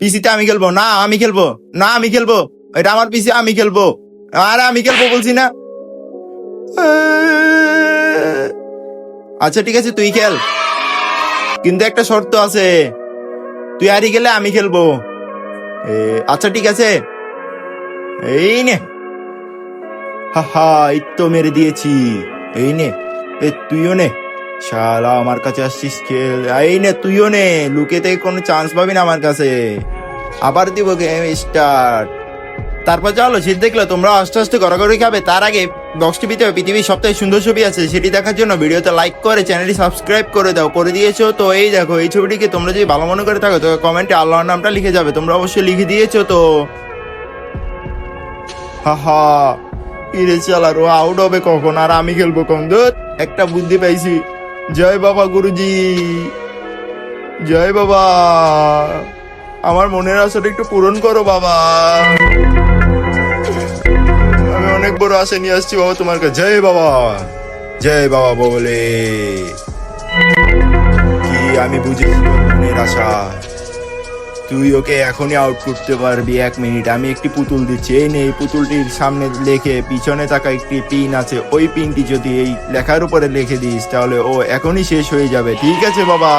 পিসিতে আমি খেলবো না, আমি খেলবো না, আমি খেলবো, এটা আমার পিসি, আমি খেলবো, আরে আমি খেলবো বলছি না। আচ্ছা ঠিক আছে তুই খেল, কিন্তু একটা শর্ত আছে, তুই হারিয়ে গেলে আমি খেলবো। আচ্ছা ঠিক আছে, এই নে, হা হা, এই তো মেরে দিয়েছি, এই নে, তুইও নে, শালা আমার কাছে আসছিস খেল, এই নে তুইও নে, লুকেতে কোনো চান্স পাবি না আমার কাছে। আবার দিব গেম স্টার্ট। তারপর চলো শীত দেখলে তোমরা আস্তে আস্তে গড়াগড়ি খাবে, তার আগে বক্স টিভিতে পৃথিবীর সবথেকে সুন্দর ছবি আছে, সেটি দেখার জন্য ভিডিওতে লাইক করে চ্যানেলটি সাবস্ক্রাইব করে দাও, করে দিয়েছো তো। এই দেখো এই ছবিটিকে তোমরা যদি ভালো মনে করে থাকো তো কমেন্টে আল্লাহর নামটা লিখে যাবে, তোমরা অবশ্যই লিখে দিয়েছো তো। হা হা, ইরে চালার ও আউট হবে কখন, আর আমি খেলবো কখন? ধুর, একটা বুদ্ধি পাইছি। জয় বাবা গুরুজি, জয় বাবা, আমার মনের আশাটা একটু পূরণ করো বাবা, আমি অনেক বড় আশা নিয়ে আসছি বাবা তোমার কাছে। জয় বাবা, জয় বাবা বলে কি আমি বুঝেছি তোর মনের আশা, তুই ওকে এখনই আউট করতে পারবি। 1 মিনিট, আমি একটি পুতুল দিচ্ছি, এই নে, এই পুতুলটির সামনে লেখে পিছনে থাকা একটি পিন আছে, ওই পিনটি যদি এই লেখার উপরে লিখে দিস তাহলে ও এখনই শেষ হয়ে যাবে। ঠিক আছে বাবা?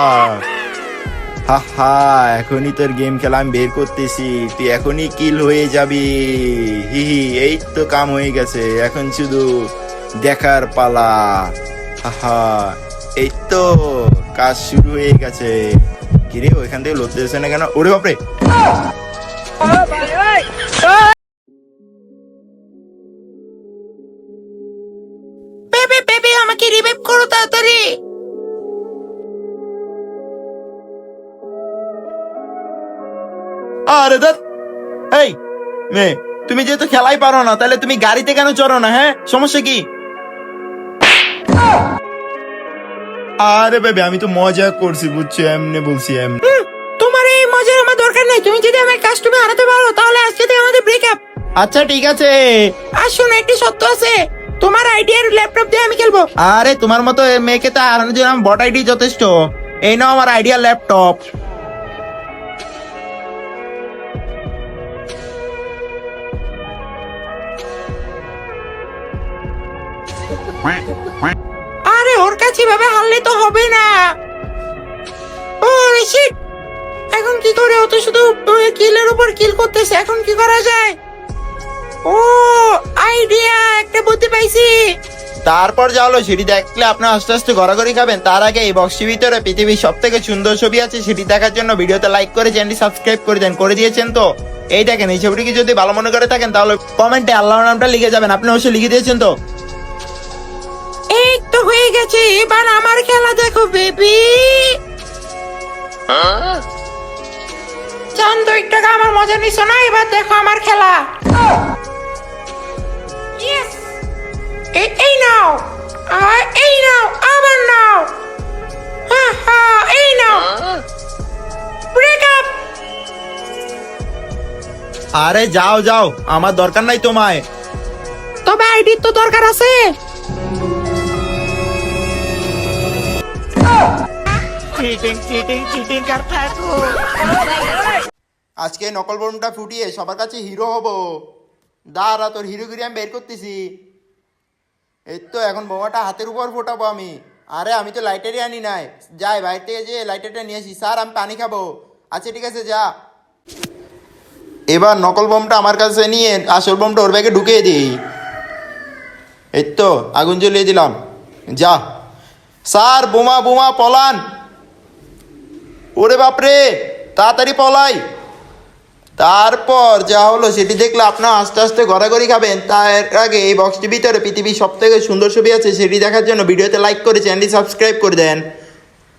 হা হা, এখনই তোর গেম খেলা আমি বের করতেছি, তুই এখনই কিল হয়ে যাবি। হি হি, এই তো কাম হয়ে গেছে, এখন শুধু দেখার পালা। হা হা, এই তো কাজ শুরু হয়ে গেছে। কিরে ওইখান থেকে লড়তেছে না কেন? ওরে বাপরে, বেবি বেবি আমাকে রিভাইভ করো তাড়াতাড়ি। আরে ধর, এই মেয়ে, তুমি যেহেতু খেলাই পারো না তাহলে তুমি গাড়িতে কেন চড়ো না? হ্যাঁ, সমস্যা কি? আরে বেবি আমি তো মজা করছি বুঝছো, এমনি বলছি এমনি। তোমার এই মজার আমার দরকার নাই, তুমি যদি আমার কাস্টমে হারাতে পারো তাহলে আজকে থেকে আমাদের ব্রেকআপ। আচ্ছা ঠিক আছে। আর শোনো, একটি সত্য আছে, তোমার আইডিয়ার ল্যাপটপ দিয়ে আমি খেলবো। আরে তোমার মতো মেয়েকে তো হারানোর জন্য আমার বট আইডি যথেষ্ট। এই নাও আমার আইডিয়া ল্যাপটপ। আরে ওর কাছে ভাবে হারলে তো হবে না। ও শিট, এখন কি করে? ও তো শুধু কিলের উপর কিল করতেছে, এখন কি করা যায়? ও আইডিয়া, একটা বুদ্ধি পাইছি। তারপর যা হলো সেটি দেখলে আপনার আস্তে আস্তে গড়াগড়ি খাবেন, তার আগে এই বক্সের ভিতরে পৃথিবীর সব থেকে সুন্দর ছবি আছে, সেটি দেখার জন্য ভিডিওতে লাইক করে চ্যানেলটি সাবস্ক্রাইব করে দেন, করে দিয়েছেন তো? এই দেখেন, এই ছবিটিকে যদি ভালো মনে করে থাকেন তাহলে কমেন্টে আল্লাহর নামটা লিখে যাবেন, আপনি অবশ্যই লিখে দিয়েছেন তো? এই তো হয়ে গেছে, এবার আমার খেলা দেখো বেবি। চান 2 টাকা আমার মজা নিছো না, এবার দেখো আমার খেলা। Yes! এই নাও, আর এই নাও, আবার নাও, হা হা, এই নাও, ব্রেকআপ। আরে যাও যাও, আমার দরকার নাই তোমায়। তবে আইডির তো দরকার আছে। আজকে নকল বোমটা ফুটিয়ে সবার কাছে হিরো হব। দাঁড়া, তোর হিরোগিরি আমি বের করতেছি। এই তো এখন বোমাটা হাতের উপর ফোটাবো আমি। আরে আমি তো লাইটারই আনি নাই, যাই বাইরে থেকে যে লাইটারটা নিয়ে আসি। স্যার আমি পানি খাবো। আচ্ছা ঠিক আছে যা। এবার নকল বোমটা আমার কাছে নিয়ে আসল বোমটা ওর ব্যাগে ঢুকিয়ে দিই। এই তো আগুন জ্বলিয়ে দিলাম, যা। স্যার বোমা বোমা পলান। ওরে বাপরে, তাড়াতাড়ি পলাই। তারপর যা হলো সেটি দেখলে আপনার আস্তে আস্তে গড়াগড়ি খাবেন, তার আগে এই বক্সটির ভিতরে পৃথিবীর সব থেকে সুন্দর ছবি আছে, সেটি দেখার জন্য ভিডিওতে লাইক করে চ্যানেলটি সাবস্ক্রাইব করে দেন,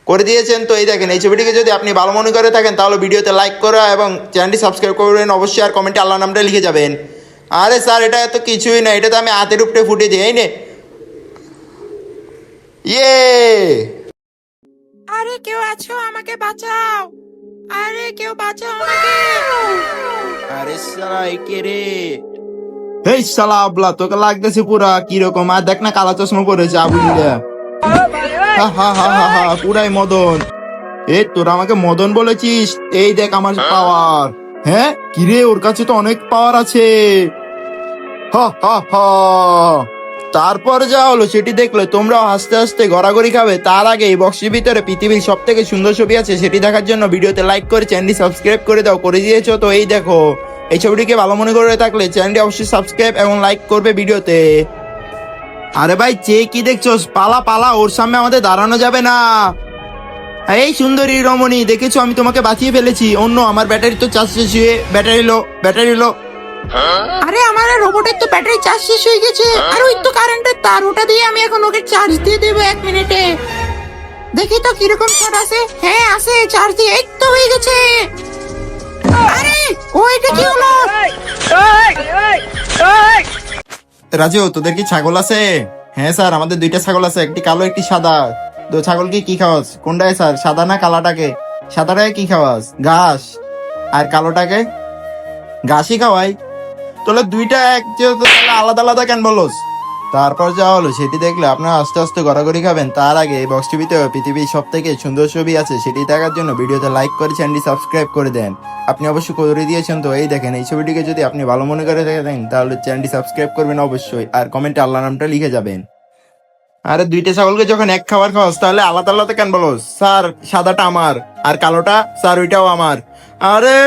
করে দিয়েছেন তো? এই দেখেন, এই ছবিটিকে যদি আপনি ভালো মনে করে থাকেন তাহলে ভিডিওতে লাইক করা এবং চ্যানেলটি সাবস্ক্রাইব করবেন অবশ্যই, আর কমেন্টে আল্লাহ নামটা লিখে যাবেন। আরে স্যার এটা এত কিছুই না, এটা তো আমি হাতের উপরে ফুটে দিই। এই নে, ইয়ে। আরে কেউ আছো, আমাকে বাঁচাও। আরে কেউ বাঁচাও আমাকে। আরে শালা কে রে? এই শালা আবলা, তোকে লাগতেছে পুরা কিরকম, আর দেখ না কালা চশমা পরেছে আবুলিরা। হা হা হা হা হা, পুরাই মদন। তোরা আমাকে মদন বলেছিস, এই দেখ আমার পাওয়ার। হ্যাঁ কিরে, ওর কাছে তো অনেক পাওয়ার আছে। হা হা হা। তারপর যা হলো সেটি দেখলে তোমরাও হাসতে হাসতে গড়াগড়ি খাবে। তার আগে এই বক্সের ভিতরে পৃথিবীর সব থেকে সুন্দর ছবি আছে, সেটি দেখার জন্য ভিডিওতে লাইক করে চ্যানেলটি সাবস্ক্রাইব করে দাও। করে দিয়েছো তো এই দেখো। এই ছবিটিকে ভালো মনে করে থাকলে চ্যানেলটি অবশ্যই সাবস্ক্রাইব এবং লাইক করবে ভিডিওতে। আরে ভাই কি দেখছোস? পালা পালা, ওর সামনে আমাদের দাঁড়ানো যাবে না। এই সুন্দরী রমণী, দেখেছো আমি তোমাকে বাঁচিয়ে ফেলেছি। অন্য আমার ব্যাটারি তো চার্জ শেষ হয়ে, ব্যাটারি লো। আরে আমার রোবটের তো ব্যাটারি চার্জ শেষ হয়ে গেছে, আর ওই তো কারেন্টের তার, ওটা দিয়ে আমি এখন ওকে চার্জ দিয়ে দেবো 1 মিনিটে। দেখি তো কিরকম চার্জ আছে। হ্যাঁ আছে, চার্জ দিয়ে এই তো হয়ে গেছে। আরে ও এটা কি হলো? রাজু, তোদের কি ছাগল আছে? হ্যাঁ স্যার, আমাদের 2টা ছাগল আছে, একটি কালো একটি সাদা। তো ছাগলকে কি খাওয়াস? কোনটায় স্যার, সাদা না কালাটাকে? সাদাটাকে কি খাওয়াস? ঘাস। আর কালোটাকে? ঘাসই খাওয়াই। তাহলে 2টা এক যেহেতু, তাহলে আলাদা আলাদা কেন বলোস? তারপর যা হলো সেটি দেখলে আপনারা আস্তে আস্তে গড়াগড়ি খাবেন। তার আগে এই বক্স টিভিতে পৃথিবীর সব থেকে সুন্দর ছবি আছে, সেটি দেখার জন্য ভিডিওতে লাইক করে চ্যানেলটি সাবস্ক্রাইব করে দেন। আপনি অবশ্যই করে দিয়েছেন তো এই দেখেন। এই ছবিটিকে যদি আপনি ভালো মনে করে থাকেন তাহলে চ্যানেলটি সাবস্ক্রাইব করবেন অবশ্যই, আর কমেন্টে আল্লাহ নামটা লিখে যাবেন। আরে 2টা ছাগলকে যখন এক খাবার খাওয়াস তাহলে আলাদা আলাদা কেন বলোস? স্যার সাদাটা আমার, আর কালোটা স্যার ওইটাও আমার। আরে